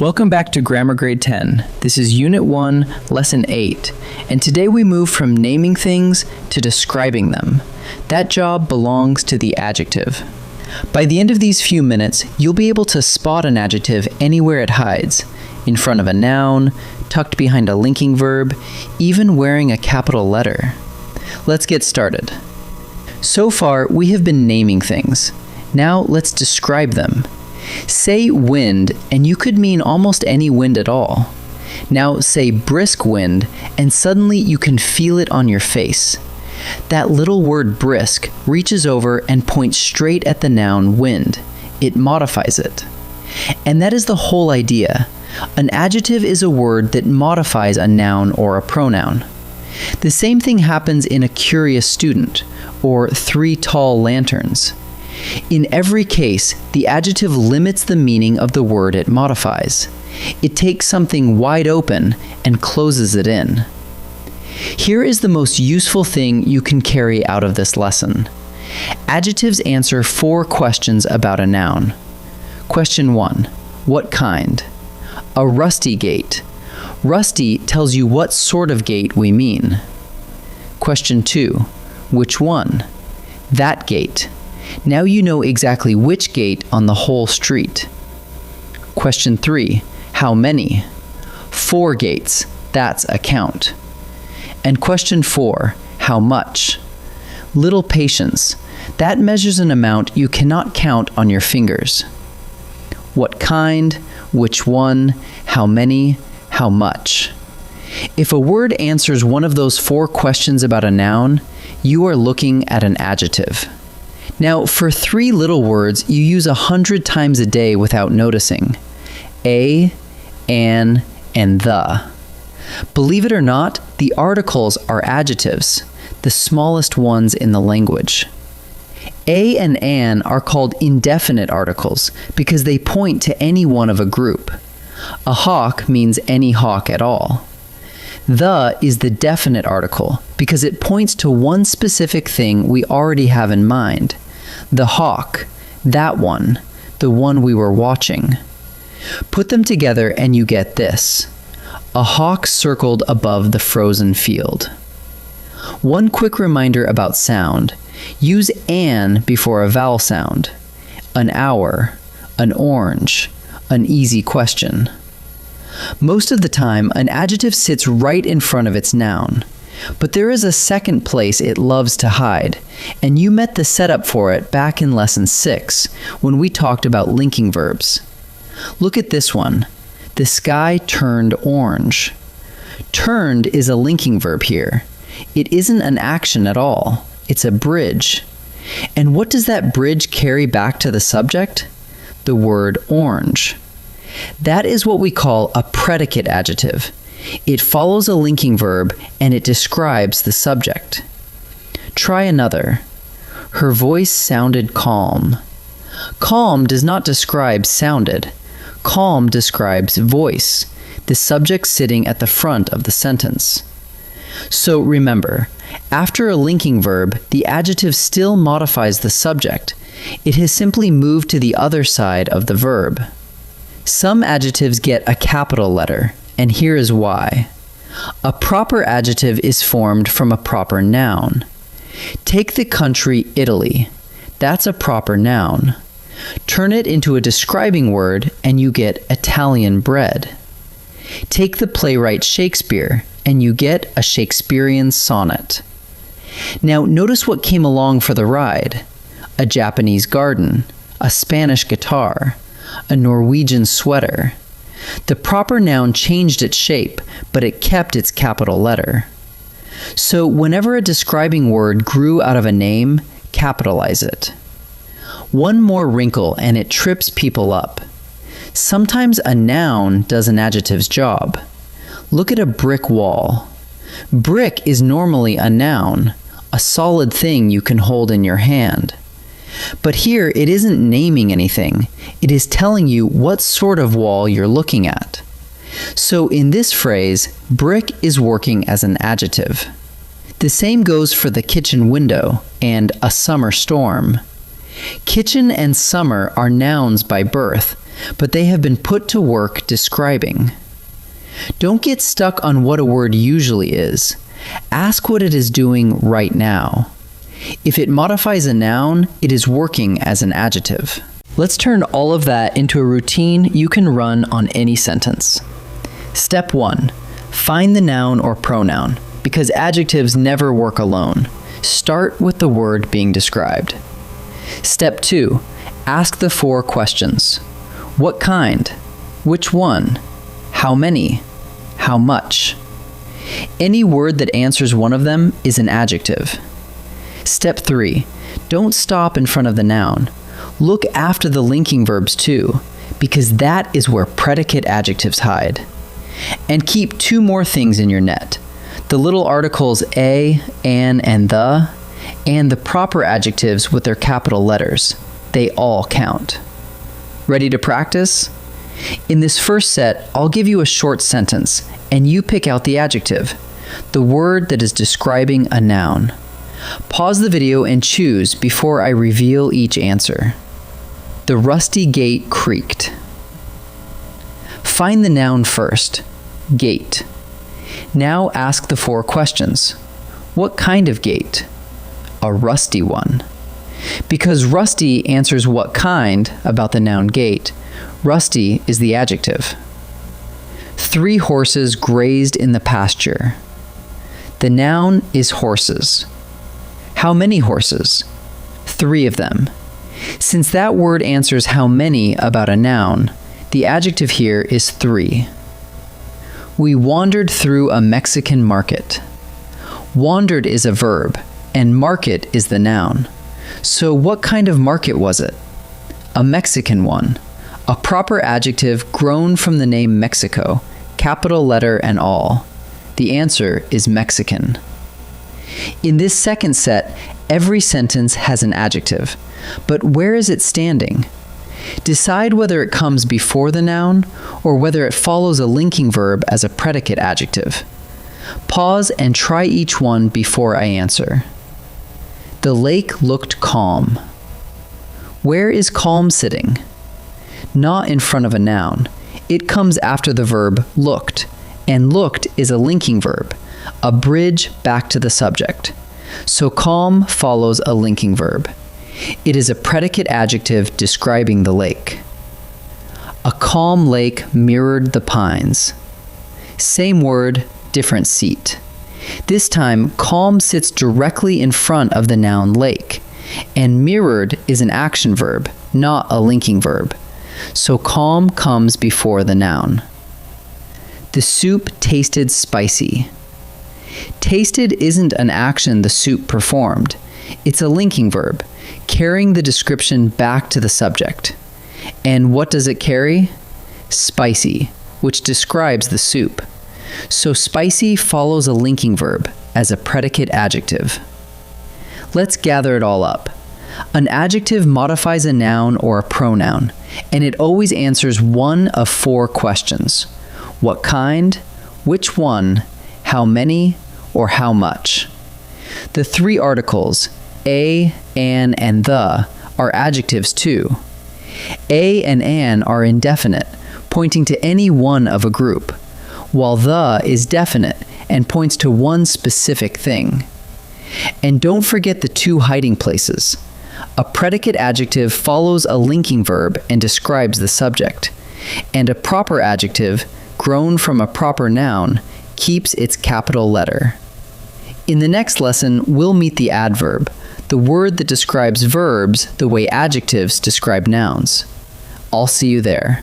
Welcome back to Grammar Grade 10. This is Unit 1, Lesson 8, and today we move from naming things to describing them. That job belongs to the adjective. By the end of these few minutes, you'll be able to spot an adjective anywhere it hides, in front of a noun, tucked behind a linking verb, even wearing a capital letter. Let's get started. So far, we have been naming things. Now let's describe them. Say wind, and you could mean almost any wind at all. Now say brisk wind, and suddenly you can feel it on your face. That little word brisk reaches over and points straight at the noun wind. It modifies it. And that is the whole idea. An adjective is a word that modifies a noun or a pronoun. The same thing happens in a curious student, or 3 tall lanterns. In every case, the adjective limits the meaning of the word it modifies. It takes something wide open and closes it in. Here is the most useful thing you can carry out of this lesson. Adjectives answer 4 questions about a noun. Question 1. What kind? A rusty gate. Rusty tells you what sort of gate we mean. Question 2. Which one? That gate. Now you know exactly which gate on the whole street. Question 3. How many? 4 gates. That's a count. And question 4. How much? Little patience. That measures an amount you cannot count on your fingers. What kind? Which one? How many? How much? If a word answers one of those 4 questions about a noun, you are looking at an adjective. Now, for 3 little words you use 100 times a day without noticing: a, an, and the. Believe it or not, the articles are adjectives, the smallest ones in the language. A and an are called indefinite articles because they point to any one of a group. A hawk means any hawk at all. The is the definite article because it points to one specific thing we already have in mind. The hawk, that one, the one we were watching. Put them together and you get this: a hawk circled above the frozen field. One quick reminder about sound. Use an before a vowel sound. An hour, an orange, an easy question. Most of the time, an adjective sits right in front of its noun. But there is a second place it loves to hide, and you met the setup for it back in Lesson 6 when we talked about linking verbs. Look at this one. The sky turned orange. Turned is a linking verb here. It isn't an action at all. It's a bridge. And what does that bridge carry back to the subject? The word orange. That is what we call a predicate adjective. It follows a linking verb and it describes the subject. Try another. Her voice sounded calm. Calm does not describe sounded. Calm describes voice, the subject sitting at the front of the sentence. So remember, after a linking verb, the adjective still modifies the subject. It has simply moved to the other side of the verb. Some adjectives get a capital letter, and here is why. A proper adjective is formed from a proper noun. Take the country Italy. That's a proper noun. Turn it into a describing word and you get Italian bread. Take the playwright Shakespeare and you get a Shakespearean sonnet. Now notice what came along for the ride: a Japanese garden, a Spanish guitar, a Norwegian sweater. The proper noun changed its shape, but it kept its capital letter. So whenever a describing word grew out of a name, capitalize it. One more wrinkle and it trips people up. Sometimes a noun does an adjective's job. Look at a brick wall. Brick is normally a noun, a solid thing you can hold in your hand. But here it isn't naming anything. It is telling you what sort of wall you're looking at. So in this phrase, brick is working as an adjective. The same goes for the kitchen window and a summer storm. Kitchen and summer are nouns by birth, but they have been put to work describing. Don't get stuck on what a word usually is. Ask what it is doing right now. If it modifies a noun, it is working as an adjective. Let's turn all of that into a routine you can run on any sentence. Step 1. Find the noun or pronoun, because adjectives never work alone. Start with the word being described. Step 2. Ask the 4 questions. What kind? Which one? How many? How much? Any word that answers one of them is an adjective. Step 3. Don't stop in front of the noun. Look after the linking verbs too, because that is where predicate adjectives hide. And keep 2 more things in your net. The little articles a, an, and the proper adjectives with their capital letters. They all count. Ready to practice? In this first set, I'll give you a short sentence, and you pick out the adjective, the word that is describing a noun. Pause the video and choose before I reveal each answer. The rusty gate creaked. Find the noun first. Gate. Now ask the 4 questions. What kind of gate? A rusty one. Because rusty answers what kind about the noun gate, rusty is the adjective. 3 horses grazed in the pasture. The noun is horses. How many horses? 3 of them. Since that word answers how many about a noun, the adjective here is 3. We wandered through a Mexican market. Wandered is a verb, and market is the noun. So what kind of market was it? A Mexican one. A proper adjective grown from the name Mexico, capital letter and all. The answer is Mexican. In this second set, every sentence has an adjective, but where is it standing? Decide whether it comes before the noun or whether it follows a linking verb as a predicate adjective. Pause and try each one before I answer. The lake looked calm. Where is calm sitting? Not in front of a noun. It comes after the verb looked, and looked is a linking verb, a bridge back to the subject. So calm follows a linking verb. It is a predicate adjective describing the lake. A calm lake mirrored the pines. Same word, different seat. This time, calm sits directly in front of the noun lake, and mirrored is an action verb, not a linking verb. So calm comes before the noun. The soup tasted spicy. Tasted isn't an action the soup performed. It's a linking verb, carrying the description back to the subject. And what does it carry? Spicy, which describes the soup. So spicy follows a linking verb as a predicate adjective. Let's gather it all up. An adjective modifies a noun or a pronoun, and it always answers one of 4 questions. What kind? Which one? How many? Or how much? The 3 articles, a, an, and the, are adjectives too. A and an are indefinite, pointing to any one of a group, while the is definite and points to one specific thing. And don't forget the 2 hiding places. A predicate adjective follows a linking verb and describes the subject, and a proper adjective, grown from a proper noun, keeps its capital letter. In the next lesson, we'll meet the adverb, the word that describes verbs the way adjectives describe nouns. I'll see you there.